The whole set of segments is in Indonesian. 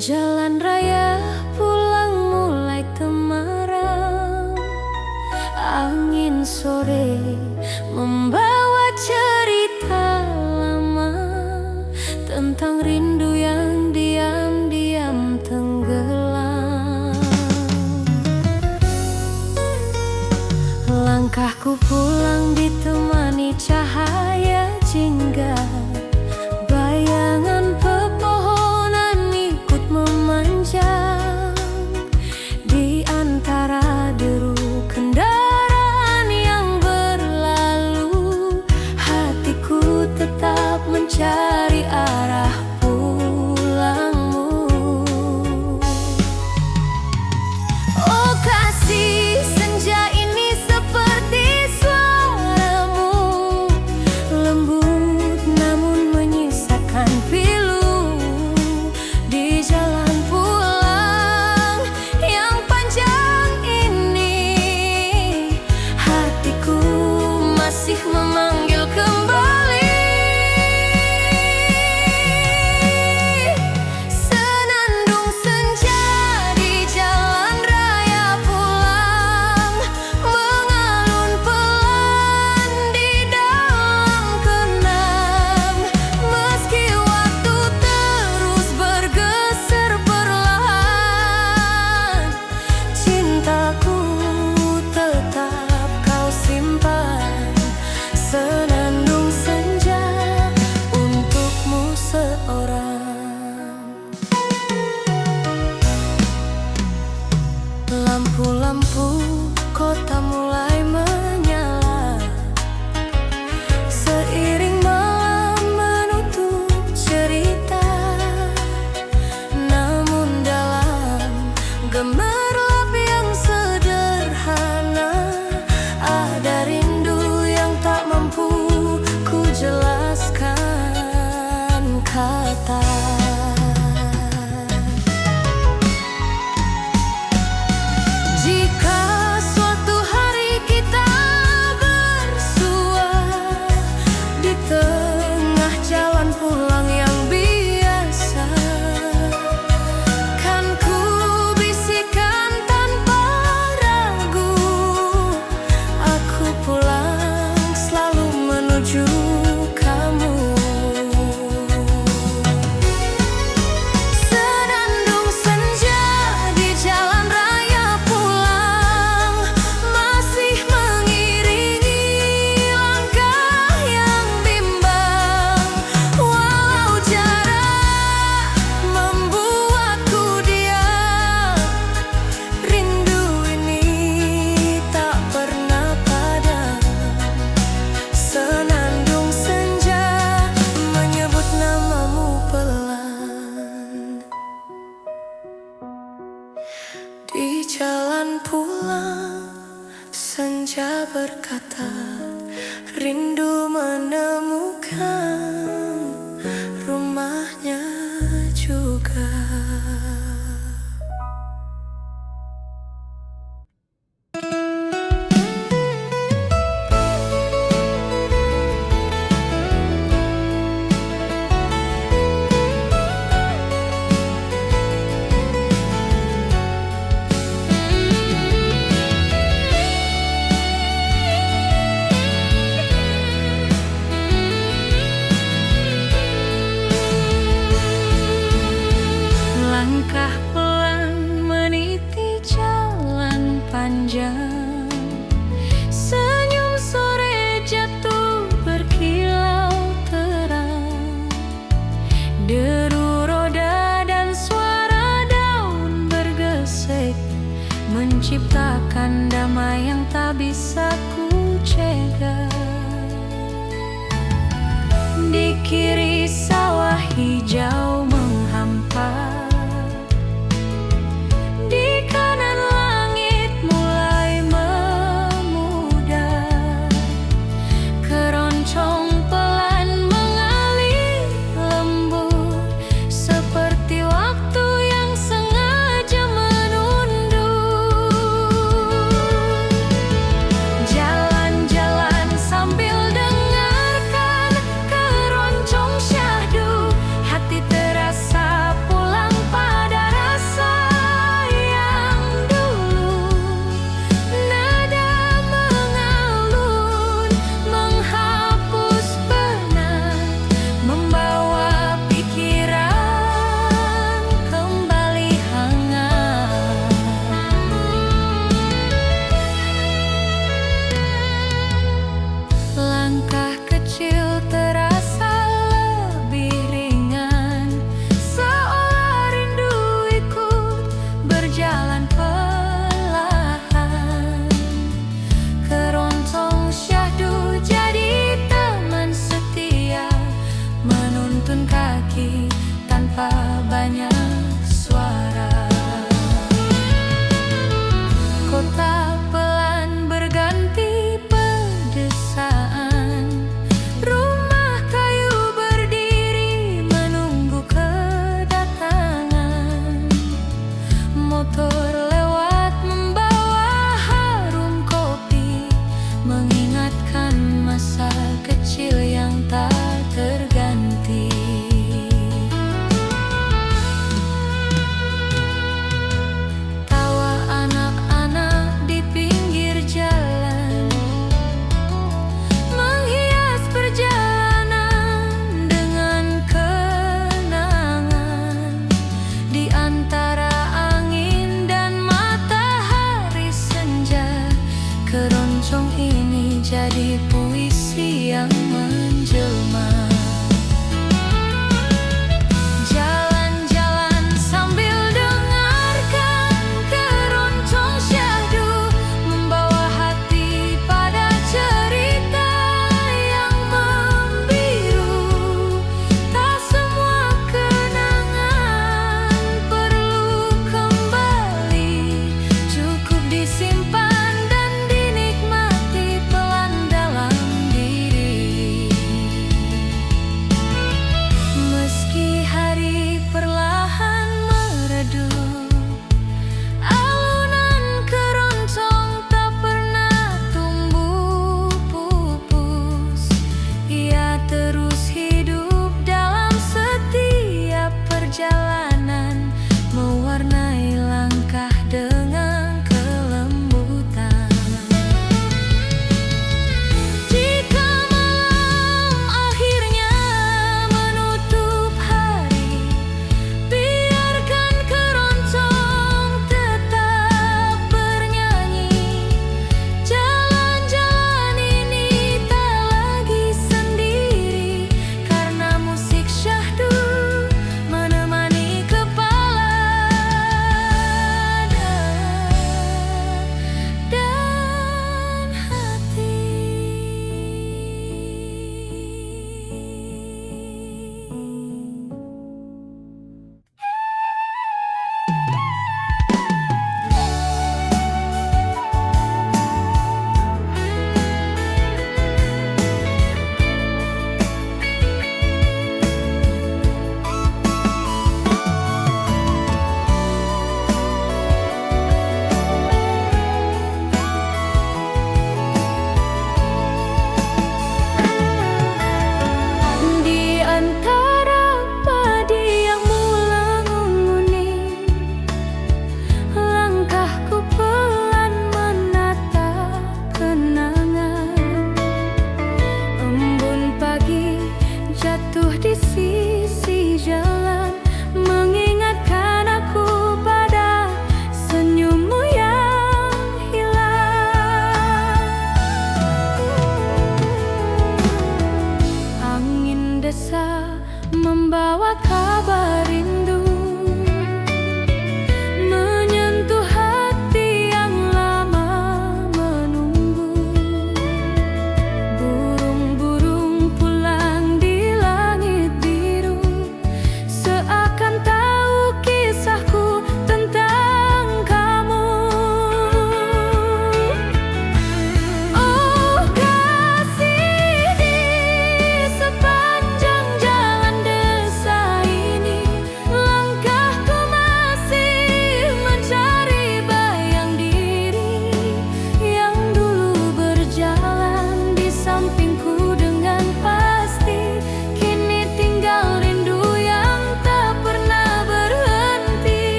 Jalan raya pulang mulai temaram. Angin sore membawa cerita lama tentang rindu yang diam-diam tenggelam. Langkahku pulang ditemani cahaya jingga. Bayangan pepohonan ikut memanjang di antara deru kendaraan yang berlalu. Hatiku tetap mencari arah pulangmu. Oh kasih, senja ini seperti suaramu, lembut namun menyisakan pilu. Di jalan pulang yang panjang ini, hatiku masih memanggil kembali. Senandung senja di jalan raya pulang, mengalun pelan di dalam kenang. Meski waktu terus bergeser perlahan, cintaku tetap kau simpan. Senandung senja untukmu seorang. Lampu-lampu kota mulai menyala, seiring malam menutup cerita. Namun dalam gemerlap yang sederhana, ada rindu yang tak mampu ku jelaskan kata. Jika suatu hari kita bersua di tengah jalan pulang yang biasa, kan ku bisikan tanpa ragu, aku pulang selalu menuju kamu. Senandung senja di jalan raya pulang, masih mengiringi langkah yang bimbang. Walau jarak membuatku diam, rindu ini tak pernah padam. Senandung senja menyebut namamu pelan. Di jalan pulang, senja berkata, rindu menemukan rumahnya juga. Langkah tanpa banyak suara. Kota pelan berganti pedesaan, rumah kayu berdiri menunggu kedatangan. Motor lewat membawa harum kopi, mengingatkan masa kecil yang tak terganti.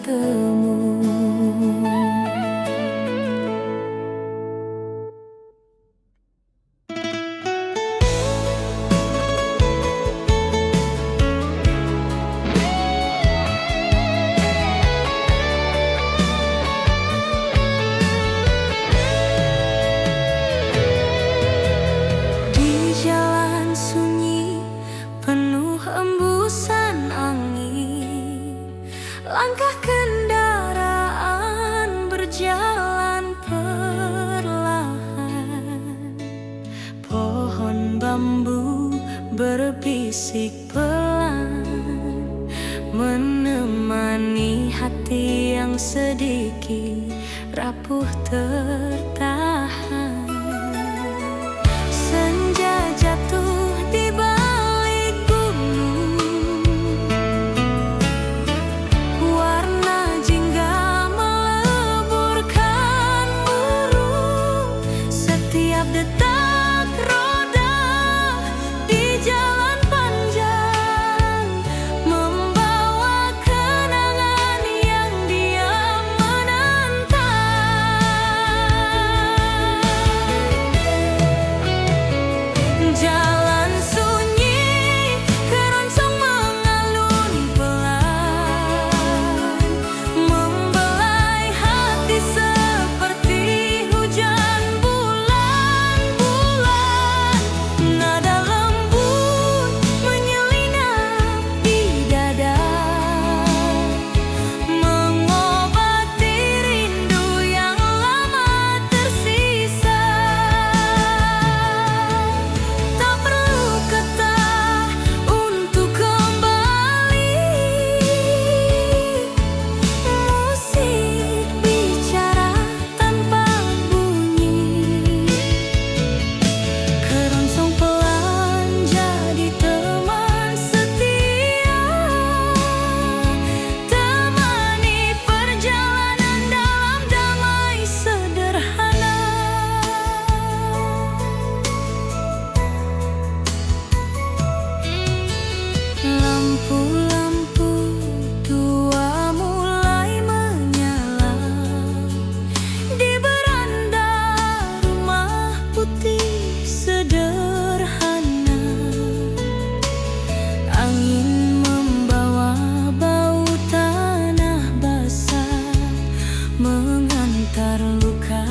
bertemu. Di jalan sunyi penuh embusan angin, langkah kendaraan berjalan perlahan. Pohon bambu berbisik pelan, menemani hati yang sedikit rapuh tertahan. Senja jatuh di balik gunung, warna jingga meleburkan burung. Setiap detak roda di jalan panjang membawa kenangan yang diam menantang. Jalan sunyi, keroncong mengalun pelan, membelai hati seperti hujan bulan-bulan. Nada lembut menyelinap di dada, mengobati rindu yang lama tersisa. Tak perlu kata untuk kembali, musik bicara tanpa bunyi. Keroncong pelan jadi teman setia, temani perjalanan dalam damai sederhana. Lampu-lampu tua mulai menyala di beranda rumah putih sederhana. Angin membawa bau tanah basah, mengantar luka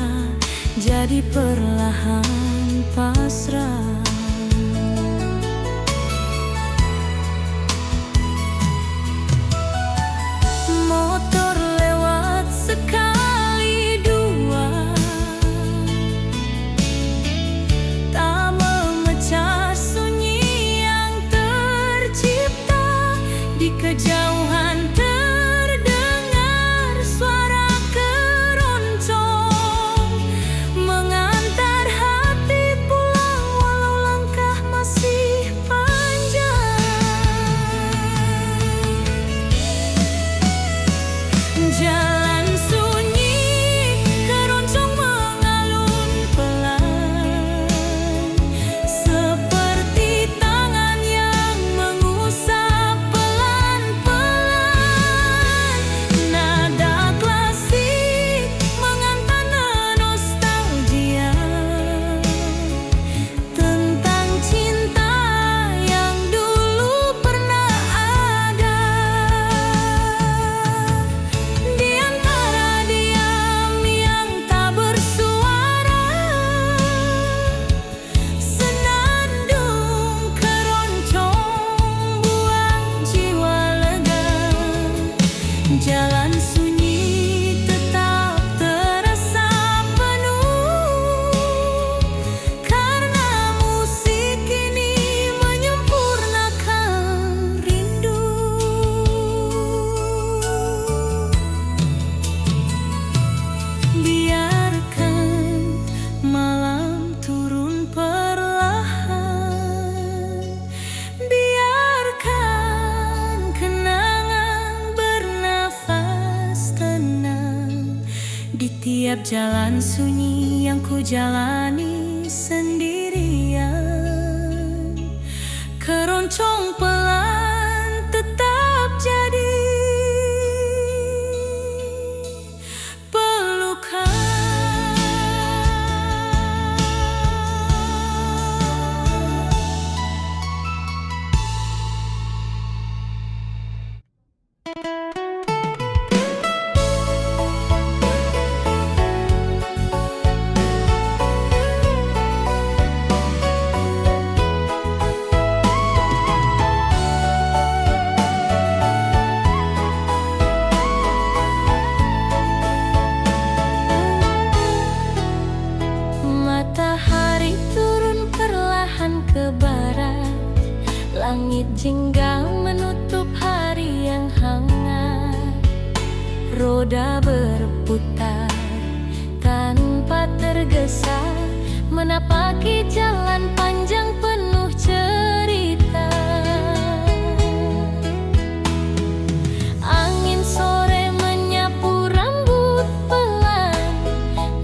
jadi perlahan pasrah. Motor lewat sekali dua, tak memecah sunyi yang tercipta. Di kejauhan terdengar suara keroncong, mengantar hati pulang walau langkah masih panjang. Jalan sunyi, keroncong mengalun pelan, seperti tangan yang mengusap pelan-pelan. Nada klasik mengantar nostalgia tentang cinta yang dulu pernah ada. Di antara diam yang tak bersuara, senandung keroncong buat jiwa lega. Jalan sunyi tetap terasa penuh, karena musik ini menyempurnakan rindu. Biarkan malam turun perlahan, biarkan kenangan bernafas tenang di tiap jalan sunyi yang ku jalani sendirian. Keroncong pelan tetap jadi Langit jingga menutup hari yang hangat. Roda berputar tanpa tergesa, menapaki jalan panjang penuh cerita. Angin sore menyapu rambut pelan,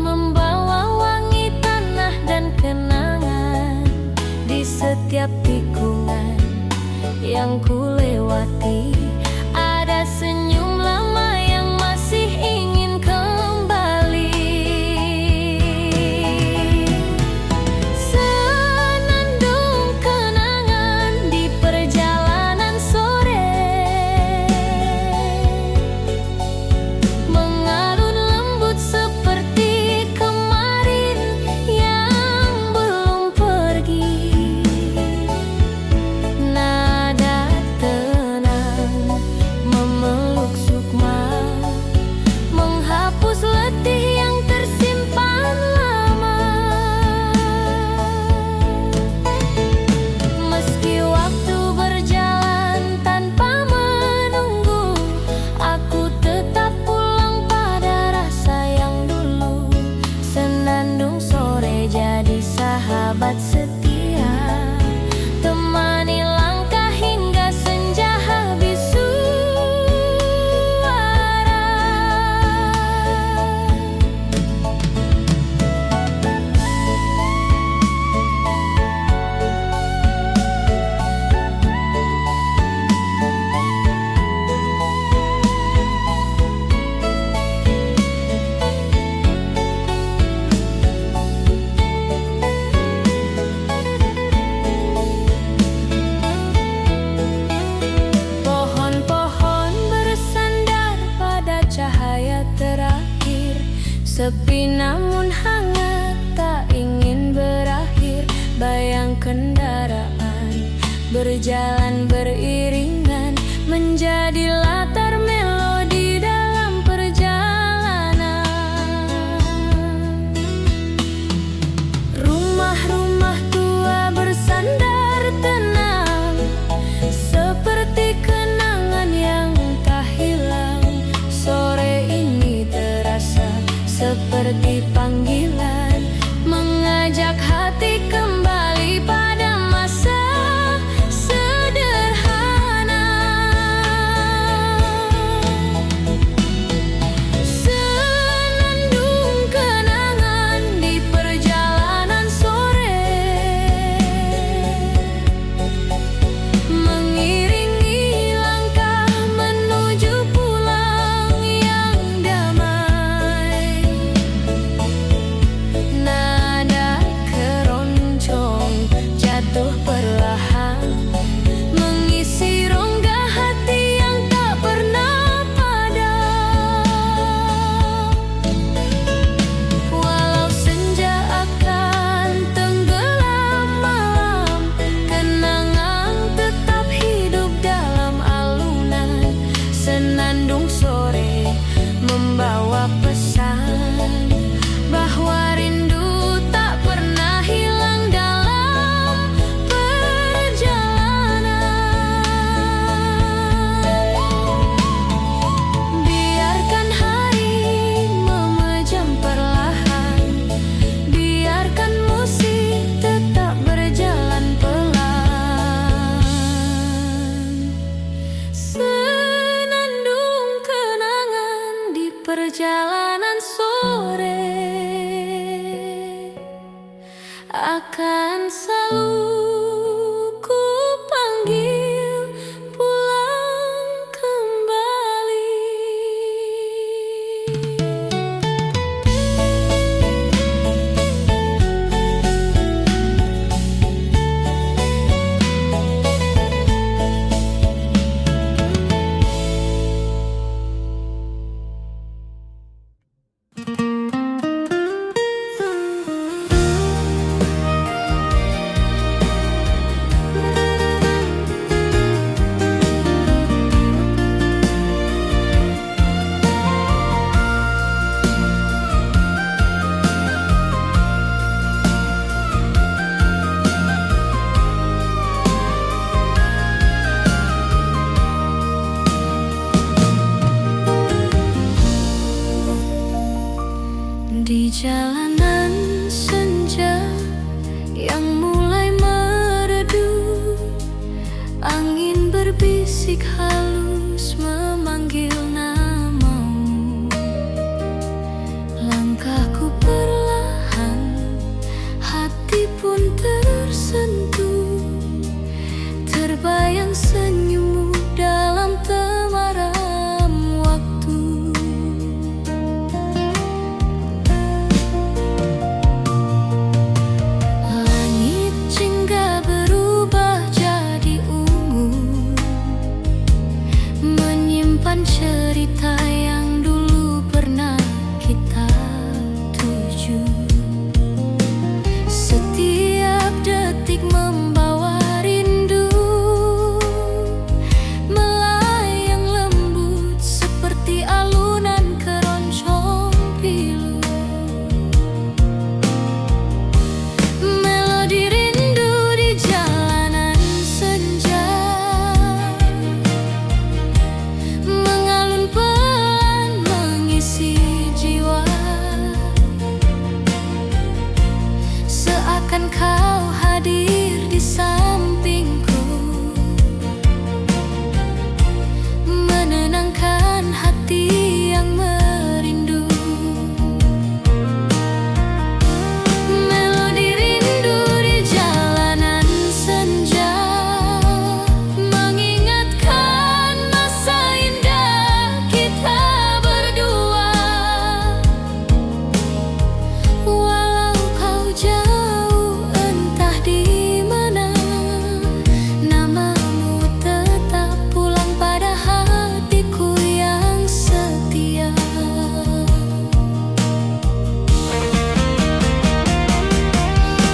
membawa wangi tanah dan kenangan. Di setiap tikungan yang ku lewati, ada senyum lama yang masih ingin kembali. Senandung kenangan di perjalanan sore, mengalun lembut seperti kemarin yang belum pergi. Nada tenang memeluk sukma, menghapus letih yang tersimpan lama. Meski waktu berjalan tanpa menunggu, aku tetap pulang pada rasa yang dulu. Senandung sore jadi sahabat setia, temani langkah hingga senja habis suara. Pohon-pohon bersandar pada cahaya terakhir, sepi namun hangat, tak ingin berakhir. Bayang kendaraan berjalan beriringan, menjadi latar melodi dalam perjalanan. Rumah-rumah tua bersandar tenang, seperti kenangan yang tak hilang. Sore ini terasa seperti panggilan, mengajak hati kembali pada masa sederhana. bisik halus memanggil namamu. Langkahku perlahan, hati pun tersentuh. Terbayang senyummu dalam temaram waktu. Langit jingga berubah jadi ungu, menyimpan cerita yang dulu pernah kita tuju. Setiap detik membawa rindu, melayang lembut seperti alunan keroncong pilu. Melodi rindu di jalanan senja, mengalun pelan mengisi jiwa. Seakan kau hadir di sampingku, menenangkan hati yang merindu. Melodi rindu di jalanan senja, mengingatkan masa indah kita berdua. Walau kau jauh entah di mana, namamu tetap pulang pada hatiku yang setia.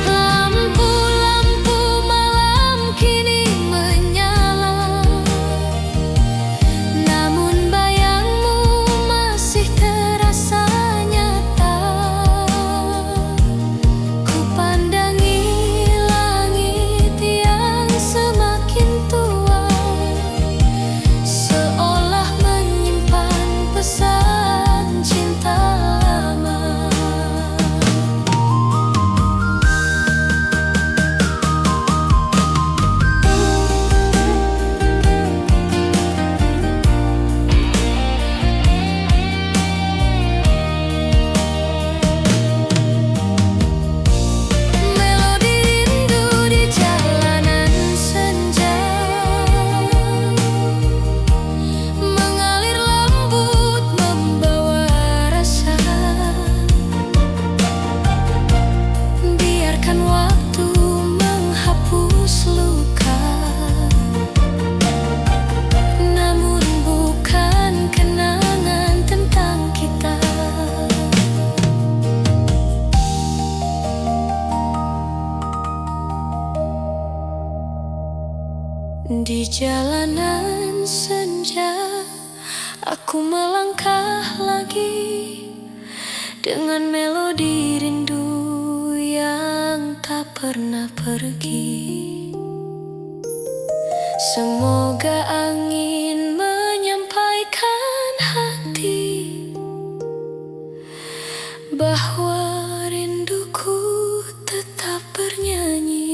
Lampu-lampu malam kini menyala, namun bayangmu masih terasa nyata. Ku pandangi langit yang semakin tua, seolah menyimpan pesan cinta lama. Melodi rindu di jalanan senja, mengalir lembut membawa rasa. Biarkan waktu menghapus luka, namun bukan kenangan tentang kita. Di jalanan senja, aku melangkah lagi dengan melodi rindu yang tak pernah pergi. Semoga angin menyampaikan hati bahwa rinduku tetap bernyanyi.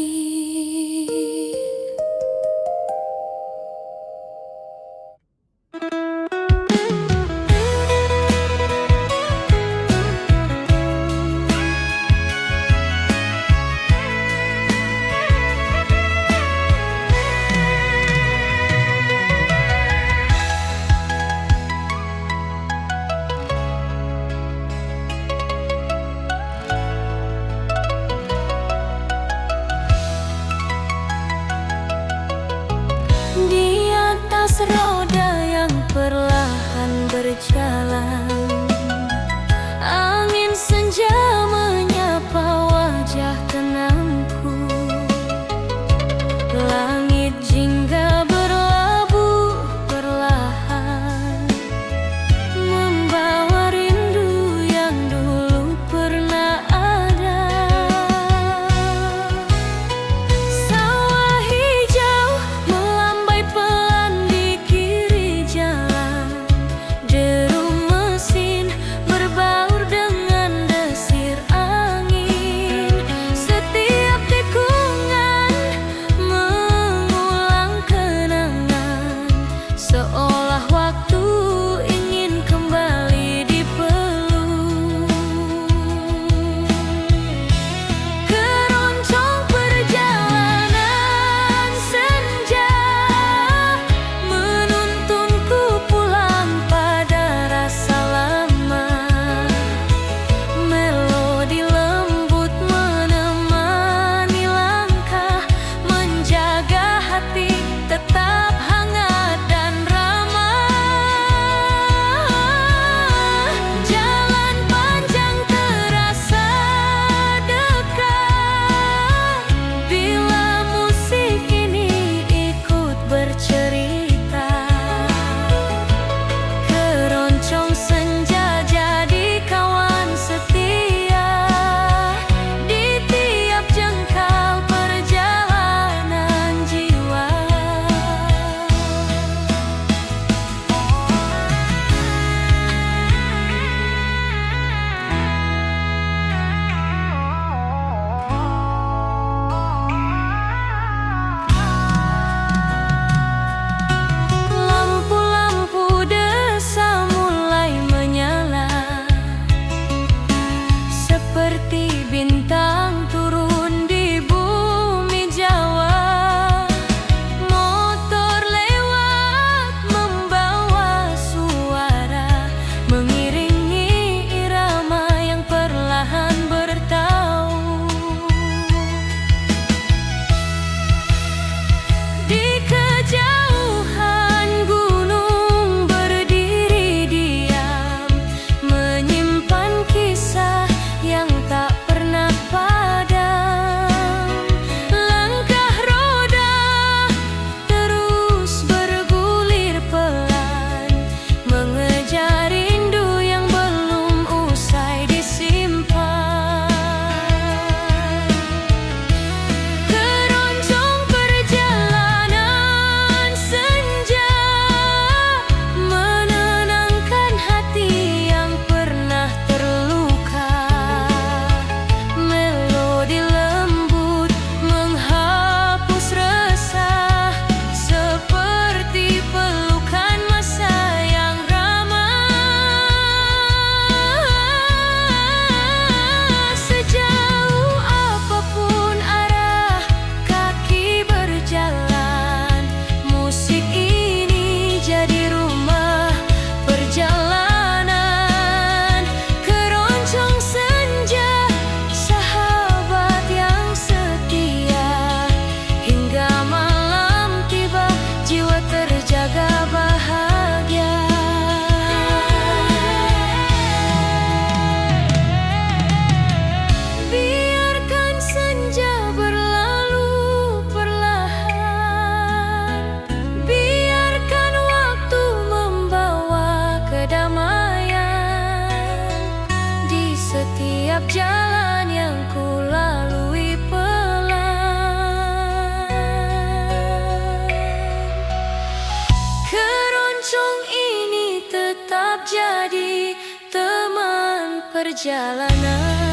perjalanan.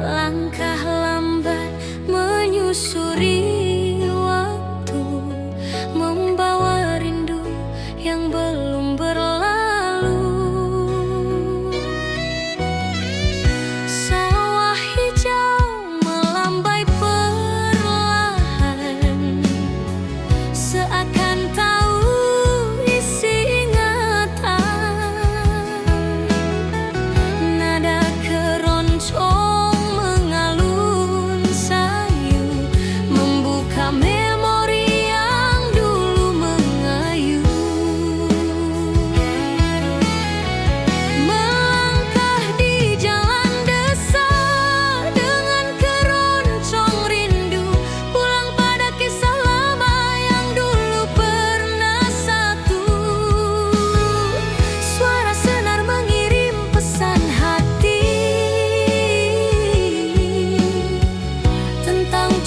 Langkah lambat menyusuri waktu, membawa rindu yang belum berlalu. Sawah hijau melambai perlahan, seakan tahu isi ingatan. Nada keroncong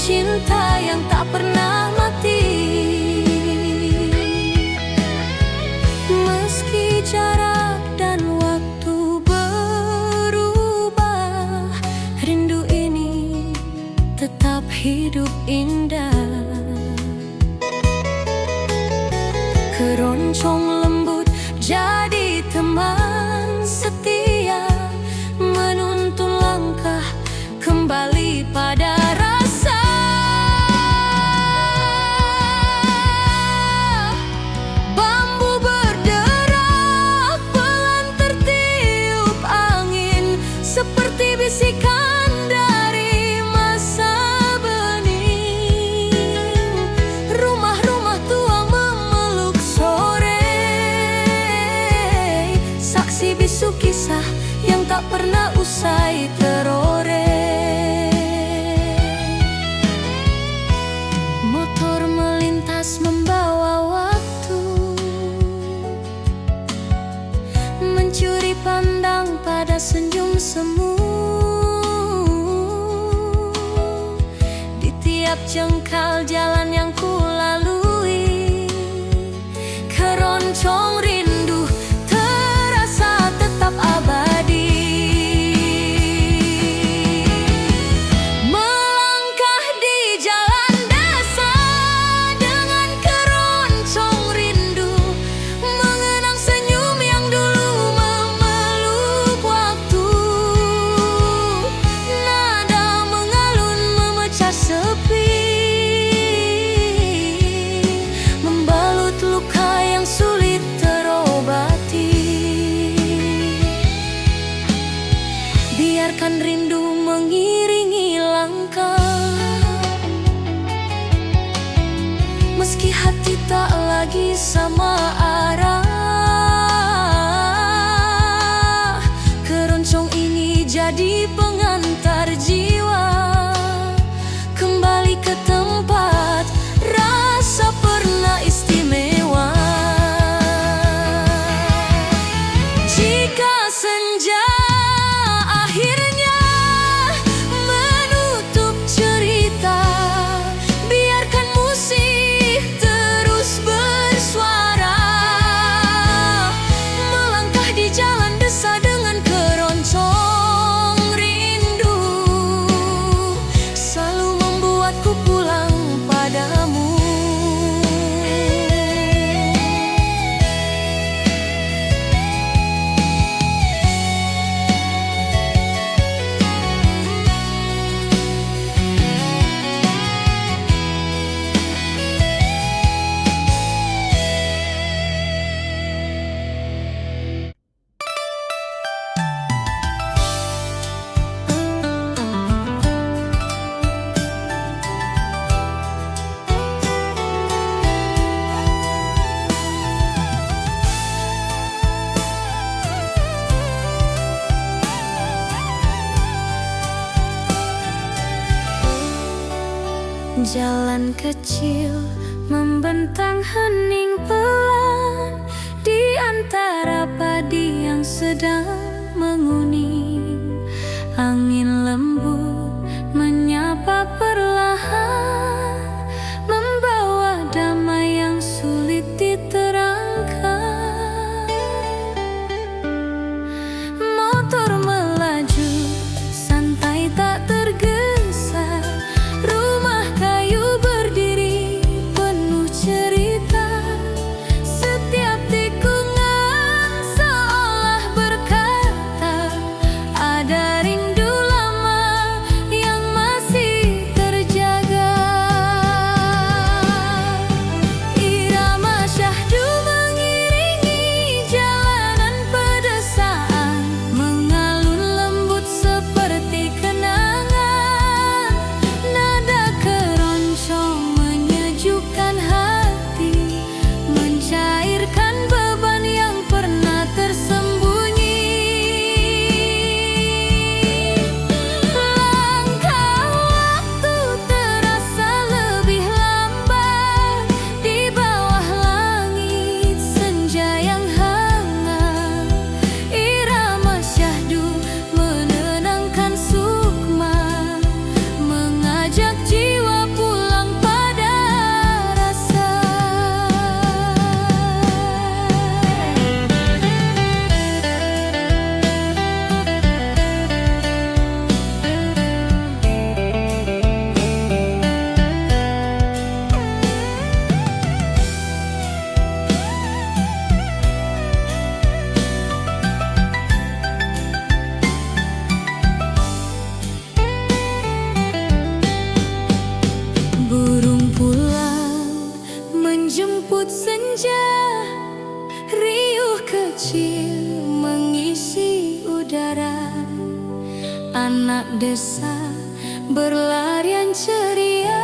cinta yang tak pernah mati. Meski jarak dan waktu berubah, rindu ini tetap hidup indah. Keroncong lembut jadi teman setia, menuntun langkah kembali pada rasa. Seperti bisikan dari masa bening, rumah-rumah tua memeluk sore, saksi bisu kisah yang tak pernah usai teroreh. Motor melintas membawa waktu, mencuri pandang pada senyum semu. Di tiap jengkal jalan yang ku lalui, keroncong rindu terasa tetap abadi. Melangkah di jalan desa dengan keroncong rindu, mengenang senyum yang dulu memeluk waktu. Nada mengalun memecah sepi, Jalan kecil membentang hening pelan di antara padi yang sedang menguning. Angin lembut menyapa perlahan, membawa damai yang sulit diterangkan. Motor melaju santai tak tergesa, rumah kayu berdiri penuh cerita. Setiap tikungan seolah berkata, ada rindu lama yang masih terjaga. Irama syahdu mengiringi jalanan pedesaan, mengalun lembut seperti kenangan. Nada keroncong menyejukkan hati, mencairkan beban yang pernah tersembunyi. Langkah waktu terasa lebih lambat di bawah langit senja yang hangat. Irama syahdu menenangkan sukma, mengajak jiwa pulang pada rasa. Burung pulang menjemput senja, riuh kecil mengisi udara. Anak desa berlarian ceria,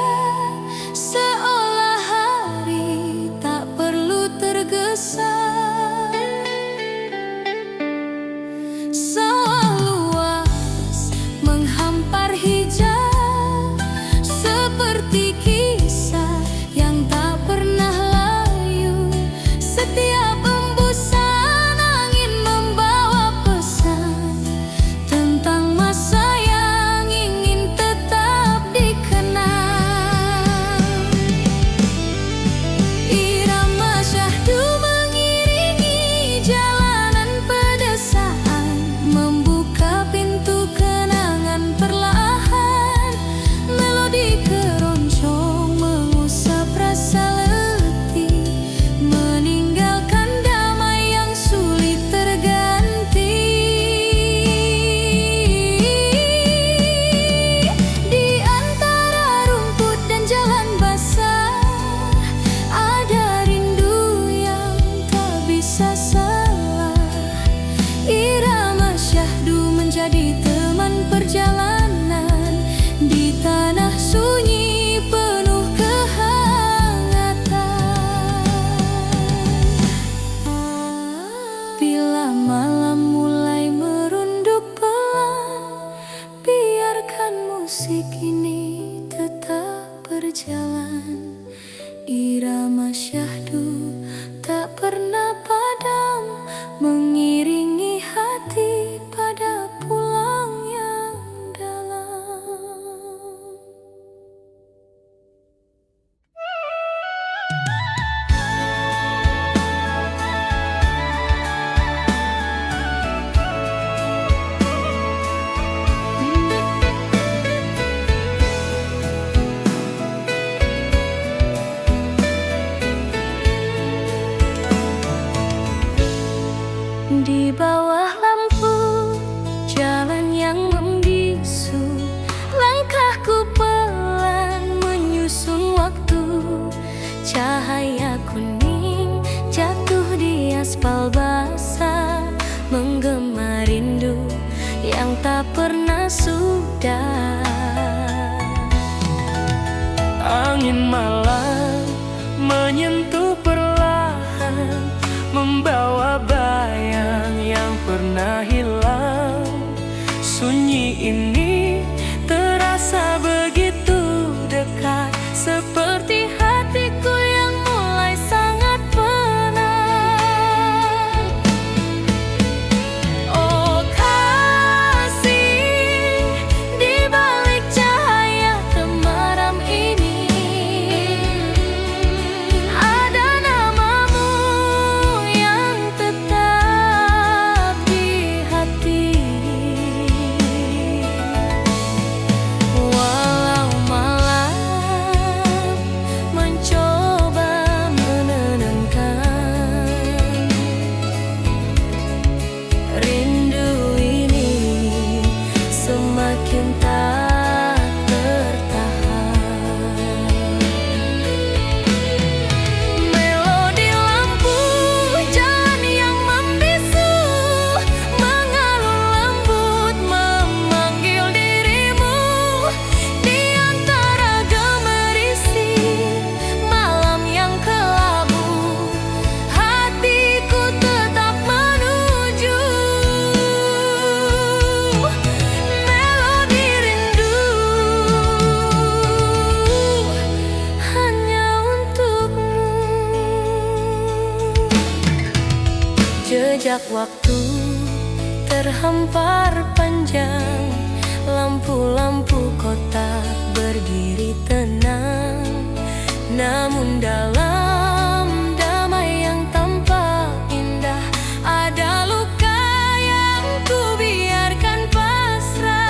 seolah hari tak perlu tergesa. Sawah luas menghampar hijau, seperti kisah yang tak pernah layu. Setiap embusan angin membawa pesan tentang masa yang ingin tetap dikenang. Irama syahdu mengiringi jalanan pedesaan, membuka pintu kenangan perlahan. Melodi keroncong mengusap rasa letih, meninggalkan damai yang sulit terganti. Di antara rumput dan jalan basah, ada rindu yang tak bisa salah. Irama syahdu menjadi teman perjalanan di tanah sunyi penuh kehangatan. Bila malam mulai merunduk pelan, biarkan musik ini tetap berjalan. Irama syahdu tak pernah padam, mengiringi hati pada pulang yang dalam. Di bawah lampu jalan yang membisu, langkahku pelan menyusun waktu. Cahaya kuning jatuh di aspal basah, menggema rindu yang tak pernah sudah. Angin malam menyentuh perlahan, membawa bayang yang pernah hilang. Sunyi ini terasa begitu dekat, Jejak waktu terhampar panjang, lampu-lampu kota berdiri tenang. Namun dalam damai yang tampak indah, ada luka yang ku biarkan pasrah.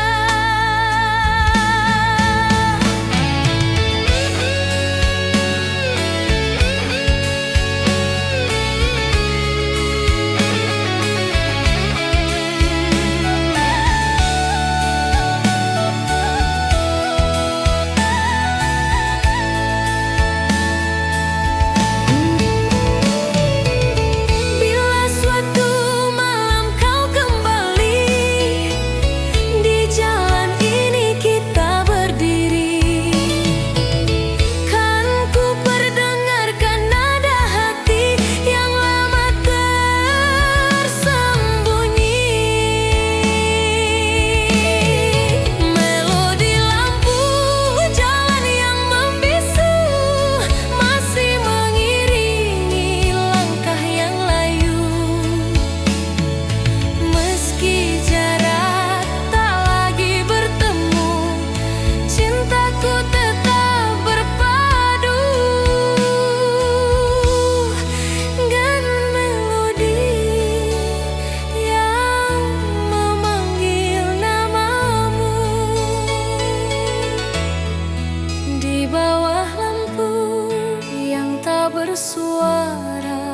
Bersuara,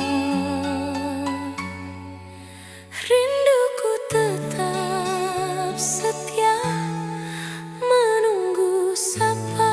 rinduku tetap setia menunggu sapa.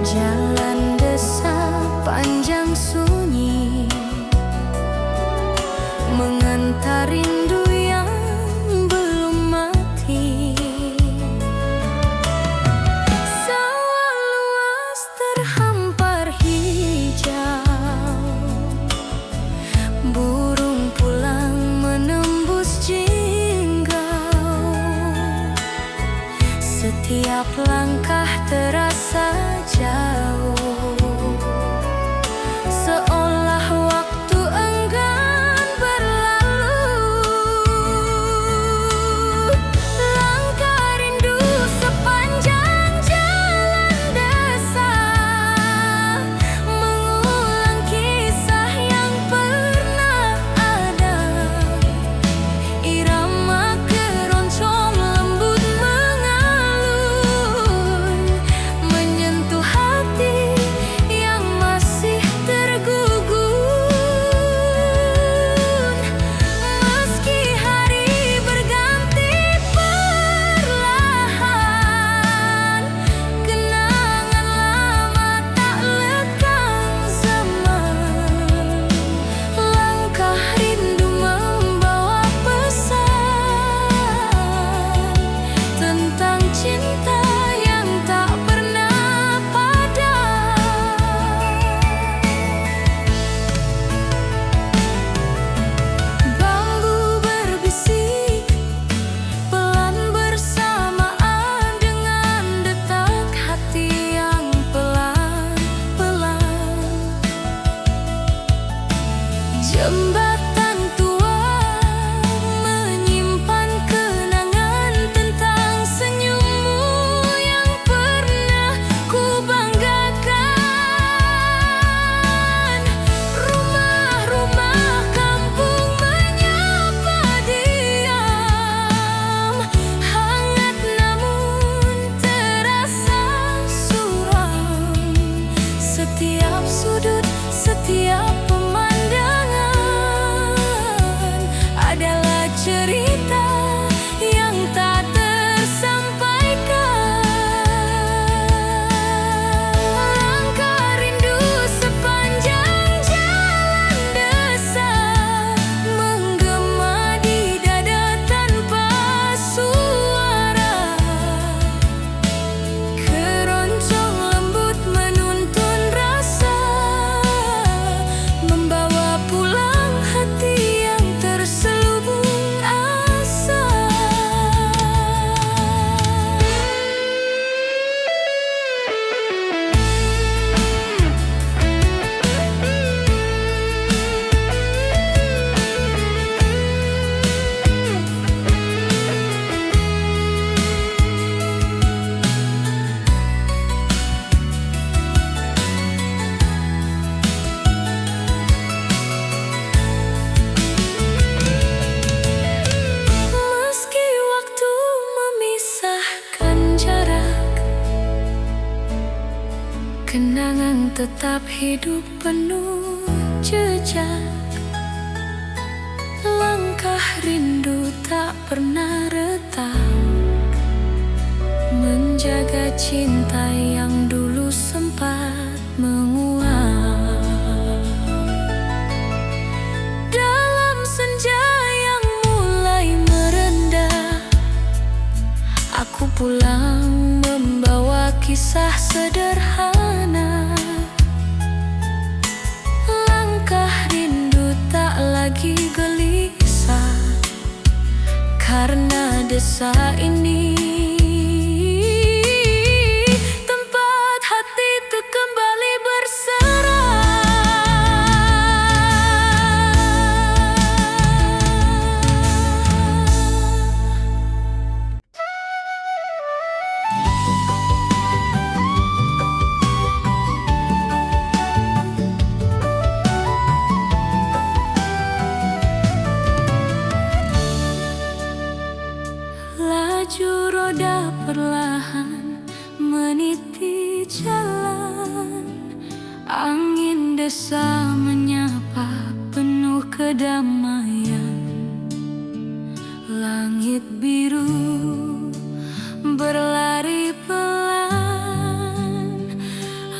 Jalan desa panjang sunyi mengantar rindu yang belum mati. Sawah luas terhampar hijau, burung pulang menembus jinggau. Setiap langkah terasa jauh, seolah waktu enggan berlalu. Langkah rindu sepanjang jalan desa, mengulang kisah yang pernah ada. Irama keroncong lembut mengalun, menyentuh hati yang masih tergugun. Meski hari berganti perlahan, kenangan lama tak lekang zaman. Langkah rindu membawa pesan tentang cinta yang tak pernah padam. Bambu berbisik pelan bersamaan dengan detak hati yang pelan-pelan. Jembatan tua menyimpan kenangan tentang senyummu yang pernah ku banggakan. Rumah-rumah kampung menyapa diam, hangat namun terasa suram. Setiap sudut, setiap pemandangan adalah cerita tetap hidup penuh jejak. Langkah rindu tak pernah retak, menjaga cinta yang dulu sempat menguap. Dalam senja yang mulai merendah, aku pulang membawa kisah sederhana. Langkah rindu tak lagi gelisah, karena desa ini tempat hati itu kembali berserah. Laju roda perlahan meniti jalan, angin desa menyapa penuh kedamaian. Langit biru berlari pelan,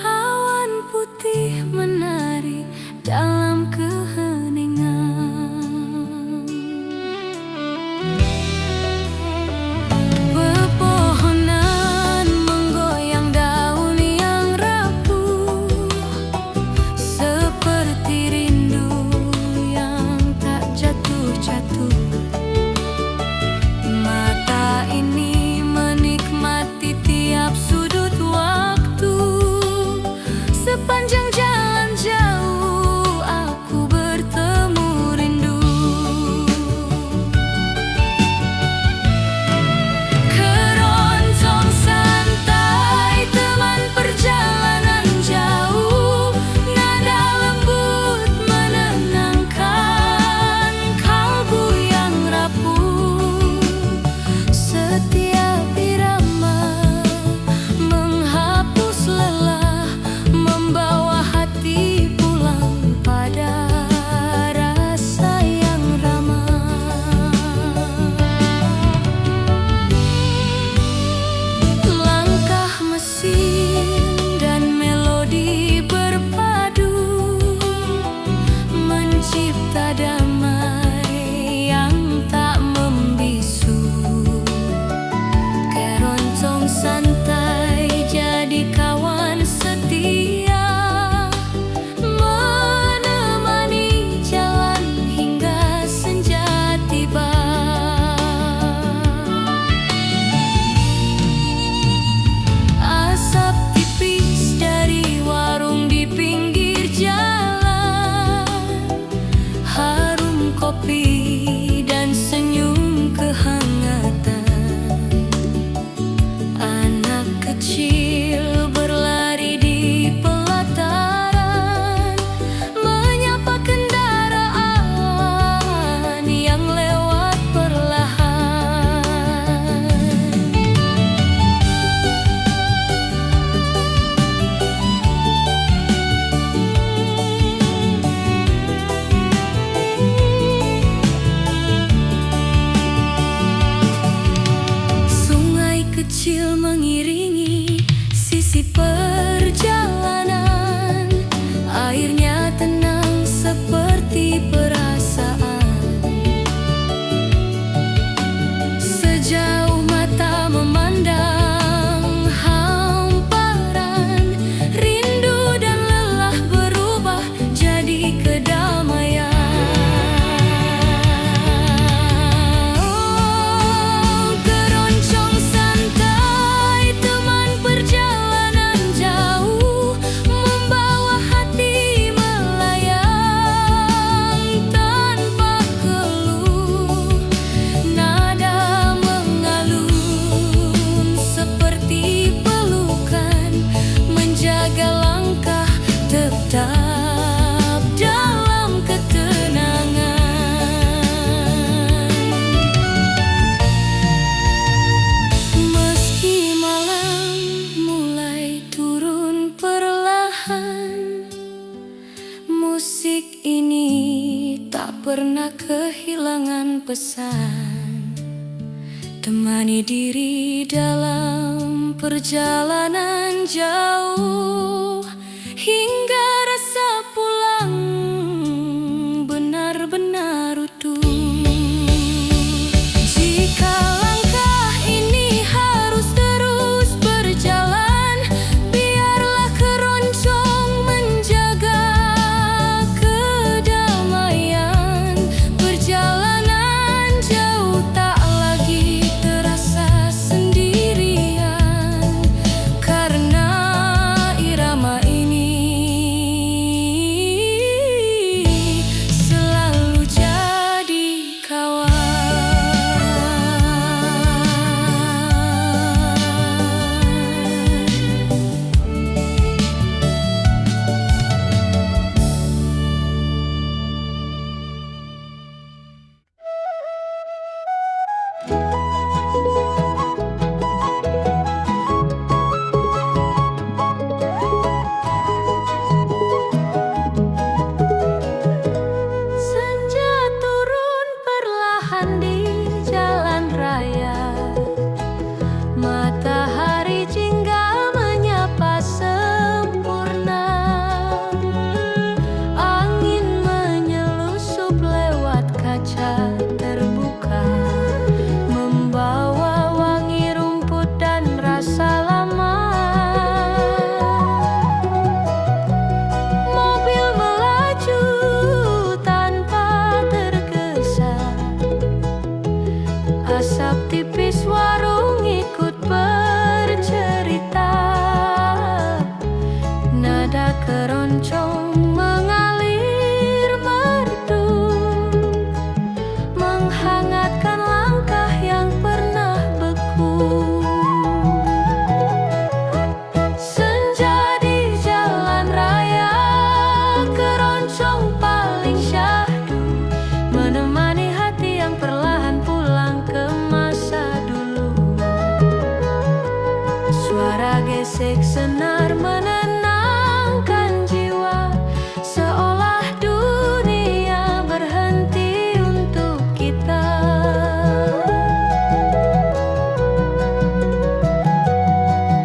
awan putih menari dalam keheningan. Pepohonan menggoyang daun yang rapuh, seperti rindu yang tak jatuh-jatuh. Mata ini menikmati kehilangan pesan, temani diri dalam perjalanan jauh, hingga rasa pulang benar-benar utuh. Jika langkah ini harus terus berjalan, biarlah keroncong menjaga kedamaian. Perjalanan jauh tak lagi terasa sendirian, karena irama ini selalu jadi kawan. Senja turun perlahan di jalan raya, matahari jingga menyapa sempurna. Angin menyelusup lewat kaca terbuka, membawa wangi rumput dan rasa lama. Mobil melaju tanpa tergesa, asap tipis warung ikut bercerita. Nada keroncong mengalir merdu, menghangatkan langkah yang pernah beku. Senja di jalan raya, keroncong paling syahdu, menemani hati yang perlahan pulang ke masa dulu. Suara gesek senar menenangkan jiwa, seolah dunia berhenti untuk kita.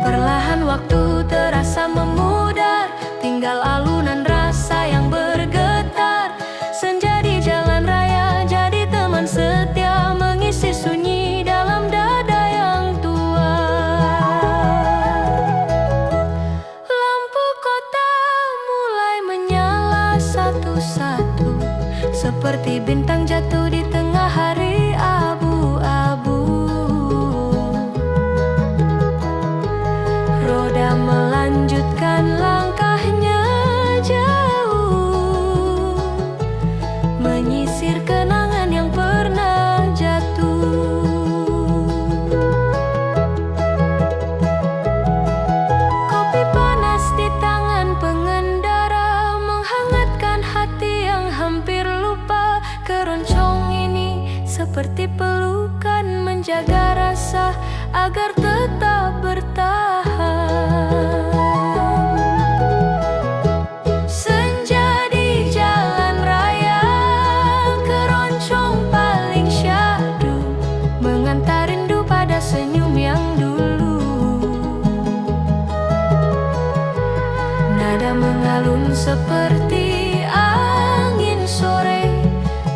Perlahan waktu terasa memudar, tinggal alunan rasa yang bergetar. Senja di jalan raya jadi teman setia, mengisi sunyi dalam dada yang tua. Lampu kota mulai menyala satu-satu, seperti bintang jatuh di tengah hari abu-abu. Roda melanjutkan langkahnya jauh, menyisir kenangan yang pernah jatuh. Kopi panas di tangan pengendara menghangatkan hati yang hampir lupa. Keroncong ini seperti pelukan, menjaga rasa agar tetap bertahan. Senja di jalan raya, keroncong paling syahdu, mengantar rindu pada senyum yang dulu. Nada mengalun seperti angin sore,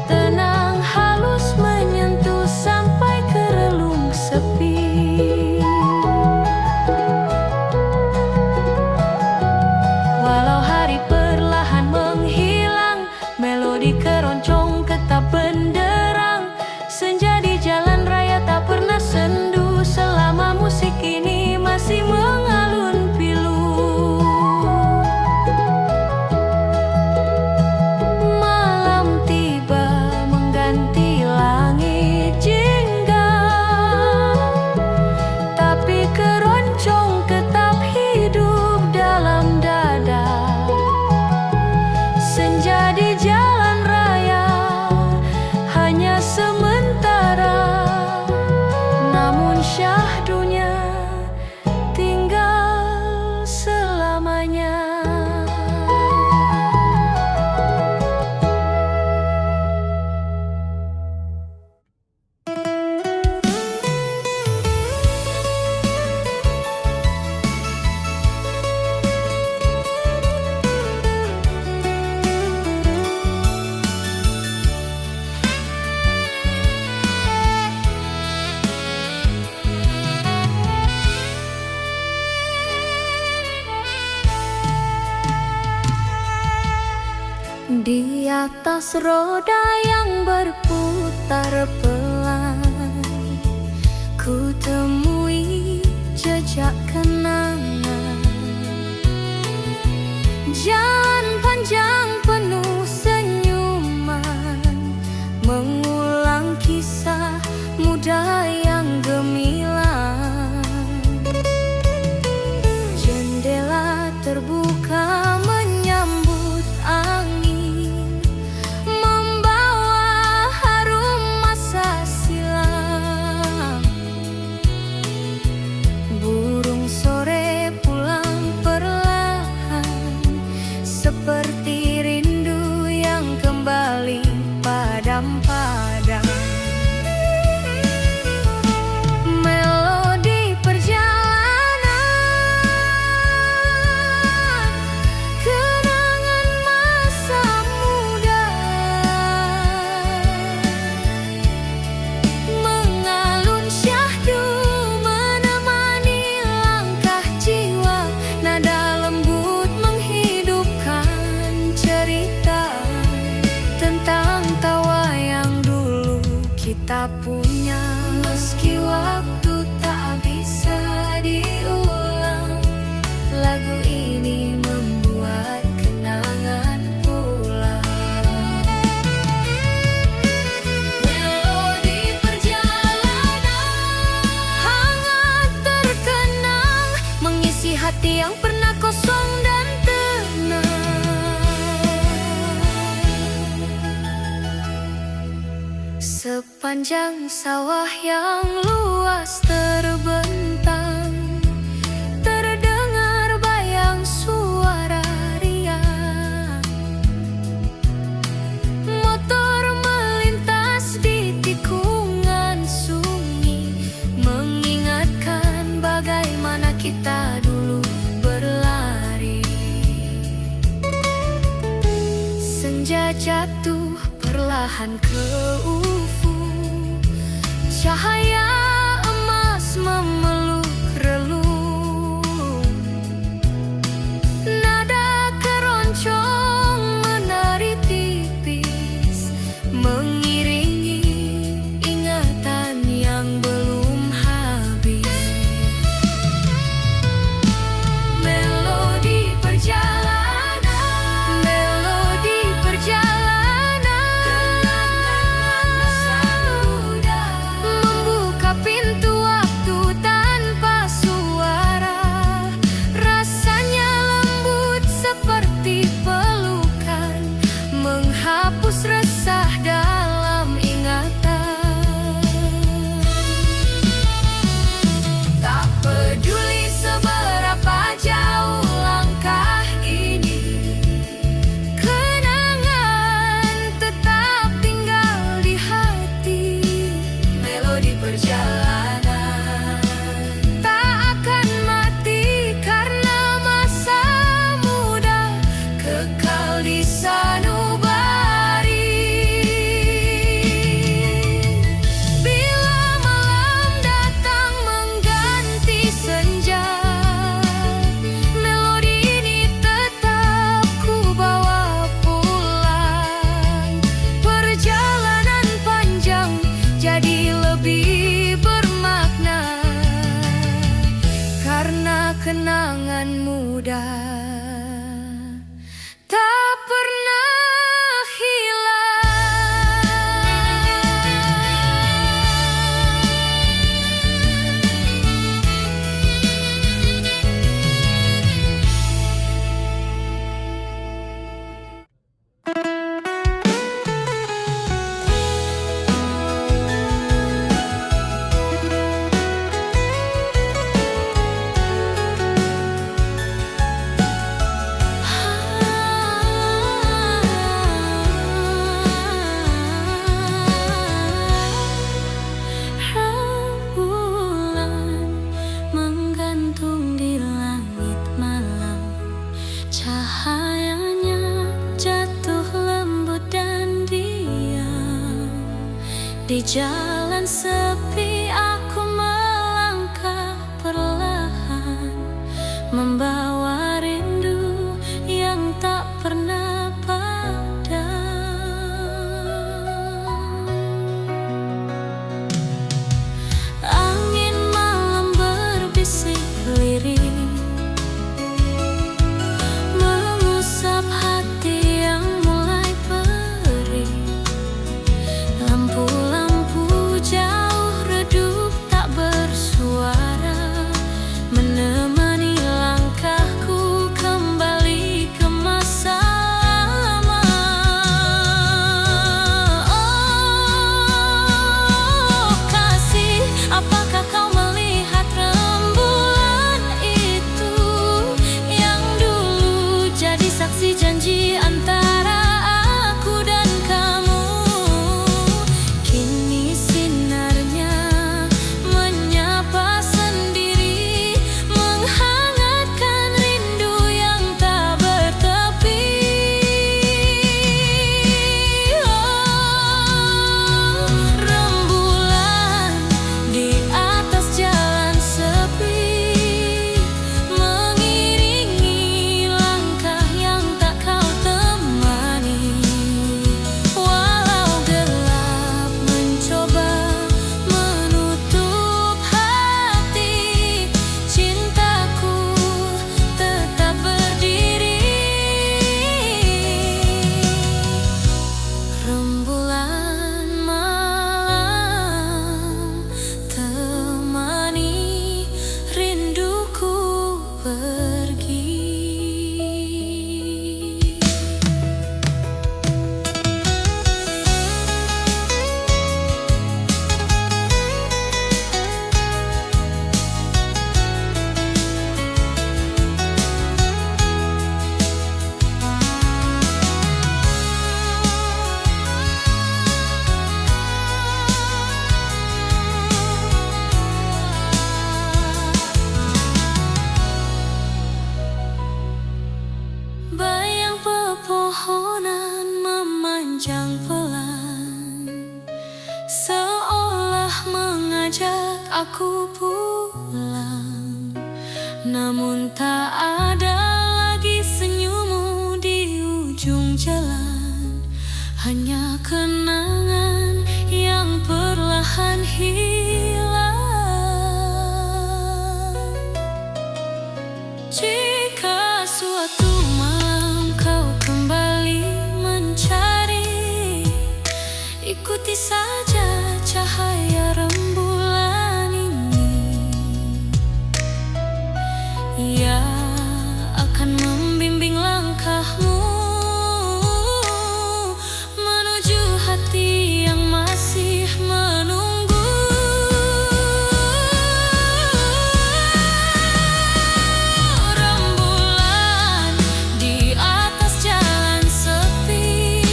tenang halus menyentuh sampai ke relung sepi. Walau hari perlahan menghilang, melodi keroncong tetap benderang. Senja di jalan raya tak pernah sendu, selama musik ini masih mengalun pilu. atas roda yang berputar pelan, ku temui jejak kenangan. Jalan panjang penuh senyuman, mengulang kisah muda yang gemilang. Jendela terbuka menyambut angin, membawa harum masa silam. Burung sore pulang perlahan, seperti rindu yang kembali padam-padam. Melodi perjalanan, kenangan masa muda, mengalun syahdu menemani langkah jiwa. Nada lembut menghidupkan cerita tentang tawa yang dulu kita punya. Meski waktu tak bisa diulang, lagu ini membuat kenangan pulang. Melodi perjalanan hangat terkenang, mengisi hati yang pernah kosong dan tenang. Sepanjang sawah yang luas terbentang, terdengar bayang suara riang. Motor melintas di tikungan sunyi, mengingatkan bagaimana kita dulu berlari. Senja jatuh perlahan ke ufuk, cahaya emas memeluk relung. Nada keroncong menari tipis, mengiringi ingatan yang belum habis. Melodi perjalanan, melodi perjalanan, masa muda, membuka pintu waktu tanpa suara. Rasanya lembut seperti pelukan, menghapus resah dalam ingatan. Tak peduli seberapa jauh langkah ini, kenangan tetap tinggal di hati. Melodi perjalanan tak akan mati karena masa muda kekal di sanubari. Bila malam datang mengganti senja, melodi ini tetap ku bawa pulang. Perjalanan panjang jadi lebih bermakna karena kenangan muda tak pernah hilang. aku pulang, namun tak ada lagi senyummu di ujung jalan. Hanya kenangan yang perlahan hilang. Jika suatu malam kau kembali mencari, ikuti saja cahaya rembulan ini. Ia akan membimbing langkahmu menuju hati yang masih menunggu. Rembulan di atas jalan sepi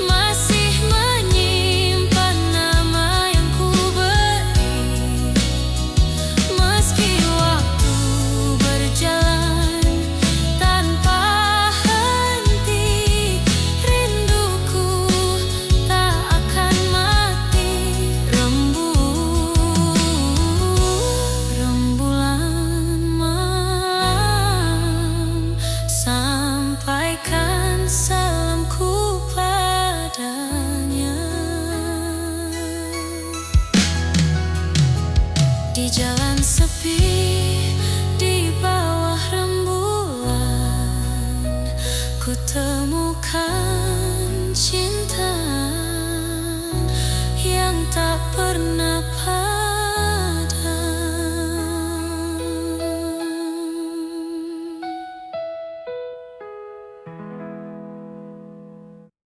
masih menyimpan nama yang ku beri. Meski waktu berjalan tanpa henti, rinduku tak akan mati. Rembulan malam, sampaikan salamku padanya. Di jalan sepi, di bawah rembulan, ku temukan cinta yang tak pernah